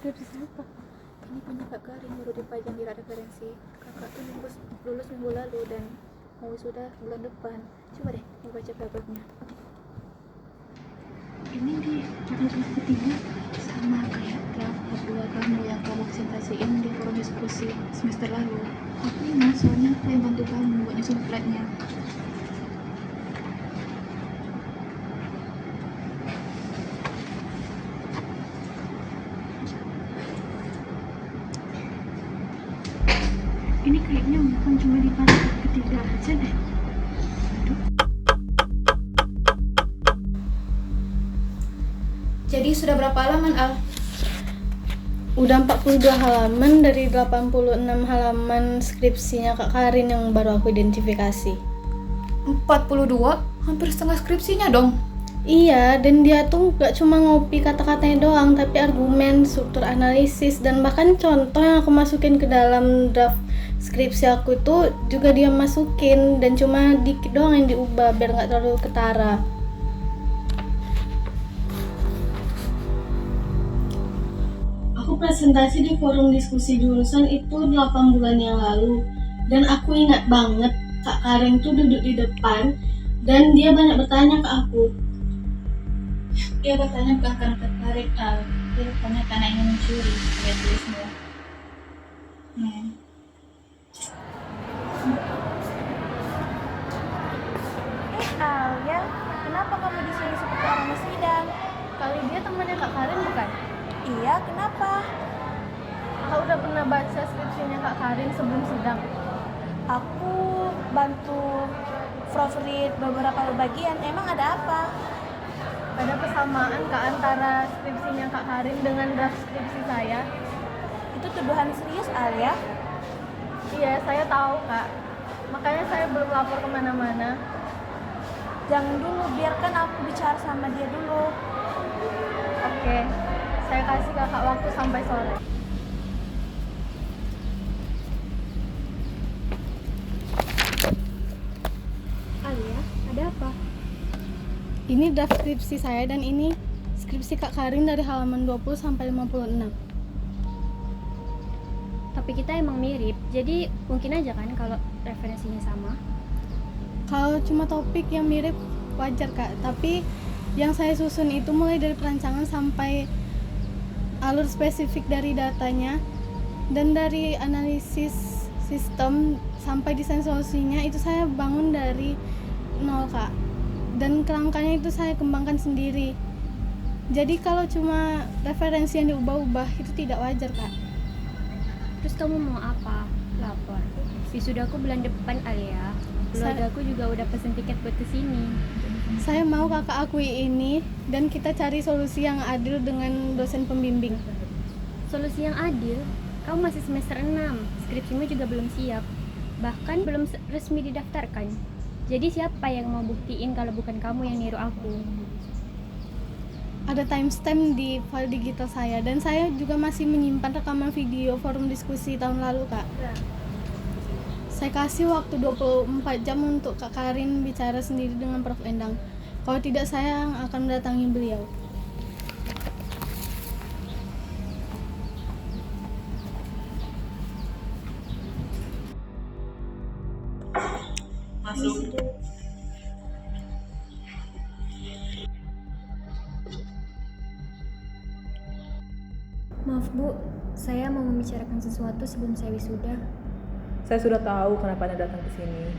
skripsi siapa? Ini punya Kak Karin, baru dipajang di referensi. Kakak tuh lulus minggu lalu dan mau wisuda bulan depan. Coba deh mau baca paragrafnya. Ini di paragraf ketiga sama kayak draft kedua kamu yang kamu presentasiin di forum diskusi semester lalu. Aku ingat soalnya aku yang bantu kamu buat nyusun slide-nya. Ini kayaknya bukan cuma di paragraf ketiga aja deh. Jadi sudah berapa halaman, Al? Udah 42 halaman dari 86 halaman skripsinya Kak Karin yang baru aku identifikasi. 42? Hampir setengah skripsinya dong. Iya, dan dia tuh gak cuma ngopi kata-katanya doang, tapi argumen, struktur analisis, dan bahkan contoh yang aku masukin ke dalam draft skripsi aku itu juga dia masukin, dan cuma dikit doang yang diubah biar gak terlalu ketara. Aku presentasi di forum diskusi jurusan itu 8 bulan yang lalu, dan aku ingat banget Kak Karin tuh duduk di depan, dan dia banyak bertanya ke aku. Dia bertanya bukan karena tertarik, Al. Dia bertanya karena ingin mencuri. Dia tulismu. Alia, kenapa kamu di sini seperti orang sidang? Kali dia temannya Kak Karin bukan? Iya, kenapa? Kau udah pernah baca skripsinya Kak Karin sebelum sidang? Aku bantu proofread beberapa bagian. Emang ada apa? Ada persamaan Kak antara skripsinya Kak Karin dengan draft skripsi saya? Itu tuduhan serius, Alia? Iya, saya tahu Kak. Makanya saya belum lapor kemana-mana. Jangan dulu, biarkan aku bicara sama dia dulu. Oke, saya kasih Kakak waktu sampai sore. Alia, ada apa? Ini draft skripsi saya dan ini skripsi Kak Karin dari halaman 20 sampai 56. Tapi kita emang mirip, jadi mungkin aja kan kalau referensinya sama. Kalau cuma topik yang mirip wajar Kak, tapi yang saya susun itu mulai dari perancangan sampai alur spesifik dari datanya dan dari analisis sistem sampai desain solusinya itu saya bangun dari nol Kak, dan kerangkanya itu saya kembangkan sendiri. Jadi kalau cuma referensi yang diubah-ubah itu tidak wajar Kak. Terus kamu mau apa? Lapor. Wisudaku bulan depan, Alia. Keluargaku juga udah pesen tiket buat kesini. Saya mau Kakak akui ini dan kita cari solusi yang adil dengan dosen pembimbing. Solusi yang adil? Kamu masih semester 6, skripsimu juga belum siap. Bahkan belum resmi didaftarkan. Jadi siapa yang mau buktiin kalau bukan kamu yang niru aku? Ada timestamp di file digital saya dan saya juga masih menyimpan rekaman video forum diskusi tahun lalu Kak. Saya kasih waktu 24 jam untuk Kak Karin bicara sendiri dengan Prof. Endang. Kalau tidak saya akan mendatangi beliau. Masuk. Maaf Bu, saya mau membicarakan sesuatu sebelum saya wisuda. Saya sudah tahu kenapa Anda datang ke sini.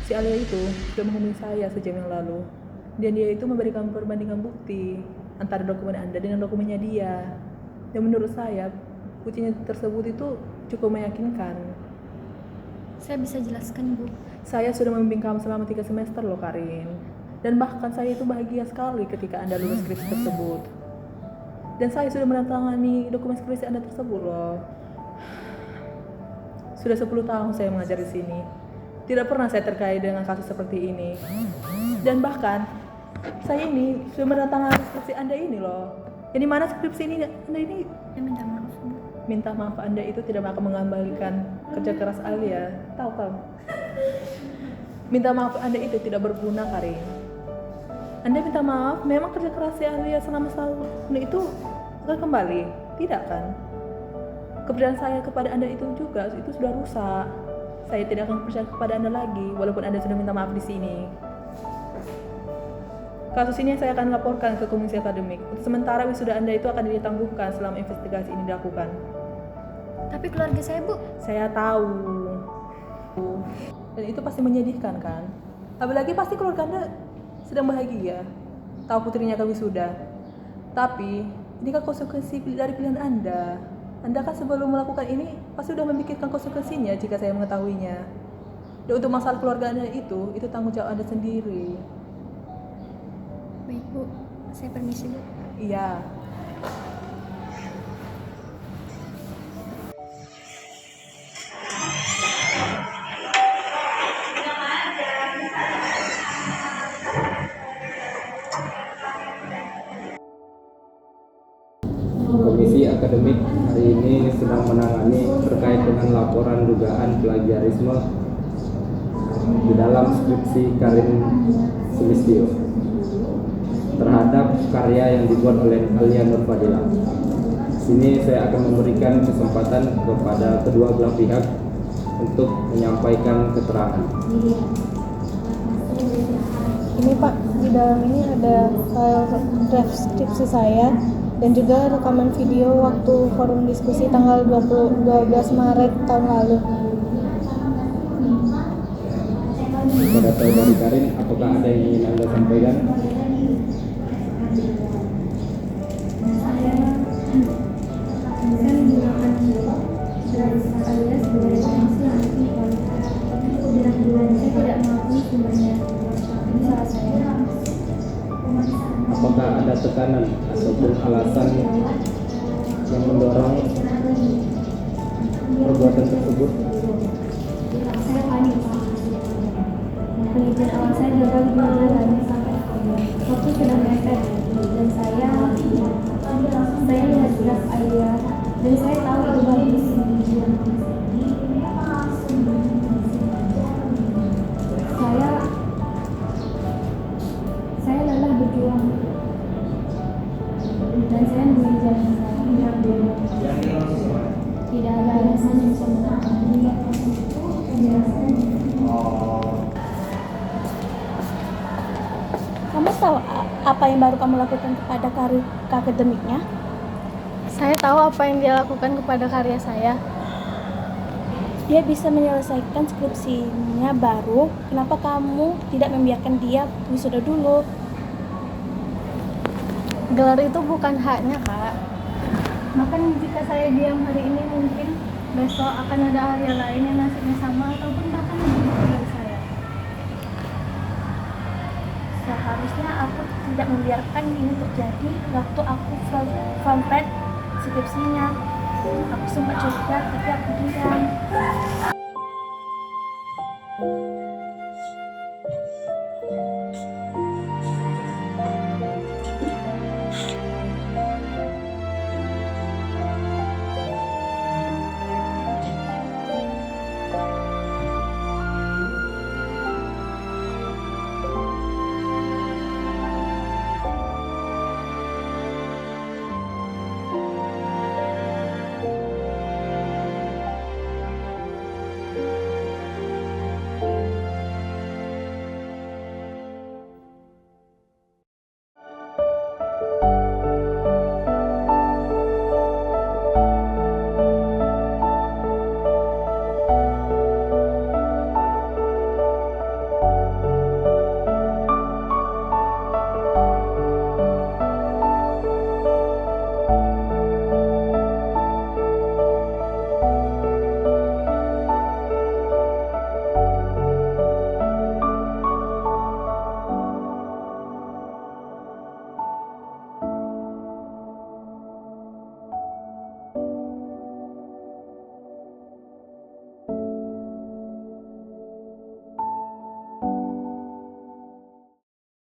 Si Alia itu sudah menghubungi saya sejam yang lalu. Dan dia itu memberikan perbandingan bukti antara dokumen Anda dengan dokumennya dia. Dan menurut saya, buktinya tersebut itu cukup meyakinkan. Saya bisa jelaskan Bu. Saya sudah membimbing kamu selama 3 semester loh Karin. Dan bahkan saya itu bahagia sekali ketika Anda lulus skripsi tersebut. Dan saya sudah menandatangani dokumen skripsi Anda tersebut loh. Sudah 10 tahun saya mengajar di sini. Tidak pernah saya terkait dengan kasus seperti ini. Dan bahkan saya ini sudah menandatangani skripsi Anda ini loh. Yang dimana skripsi ini Anda ini Minta maaf Bu. minta maaf Anda itu tidak akan mengembalikan kerja keras Alia. Tahu kamu? Minta maaf Anda itu tidak berguna Karin. Anda minta maaf, memang kerja keras Alia selama setahun itu akan kembali? Tidak kan? Kepercayaan saya kepada Anda itu juga itu sudah rusak. Saya tidak akan percaya kepada Anda lagi, walaupun Anda sudah minta maaf di sini. Kasus ini saya akan laporkan ke Komisi Akademik. Untuk sementara wisuda Anda itu akan ditangguhkan selama investigasi ini dilakukan. Tapi keluarga saya, Bu. Saya tahu. Dan itu pasti menyedihkan kan? Apalagi pasti keluarga Anda sedang bahagia. Tahu putrinya ke wisuda. Tapi ini kan konsekuensi dari pilihan Anda. Anda kan sebelum melakukan ini pasti sudah memikirkan konsekuensinya jika saya mengetahuinya. Dan untuk masalah keluarga Anda itu tanggung jawab Anda sendiri. Baik, Bu. Saya permisi, Bu. Iya. Komisi Akademik hari ini sedang menangani terkait dengan laporan dugaan plagiarisme di dalam skripsi Karin Sulistyo terhadap karya yang dibuat oleh Alia Nur Fadila. Sini saya akan memberikan kesempatan kepada kedua belah pihak untuk menyampaikan keterangan. Ini Pak, di dalam ini ada file draft skripsi saya dan juga rekaman video waktu forum diskusi tanggal 12 Maret tahun lalu. Pada tahu dari Karin, apakah ada yang ingin Anda sampaikan? Apakah ada tekanan ataupun alasan yang mendorong perbuatan tersebut? Saya panik, Pak. Penelitian awal saya gagal di jalan sampai waktu sudah mepet dan saya lihat draft Alia dan saya tahu itu bagus. Saya lelah berjuang dan saya memilih jalan saya. Tidak ada alasan yang bisa menahan dia. Kamu tahu apa yang baru kamu lakukan kepada karir akademiknya? Saya tahu apa yang dia lakukan kepada karya saya. Dia bisa menyelesaikan skripsinya baru. Kenapa kamu tidak membiarkan dia wisuda dulu? Gelar itu bukan haknya, Kak. Bahkan jika saya diam hari ini, mungkin besok akan ada hari lain yang nasibnya sama ataupun bahkan lebih buruk dari saya. Seharusnya aku tidak membiarkan ini terjadi waktu aku front page skripsinya. Aku sempat curiga, tapi aku diam.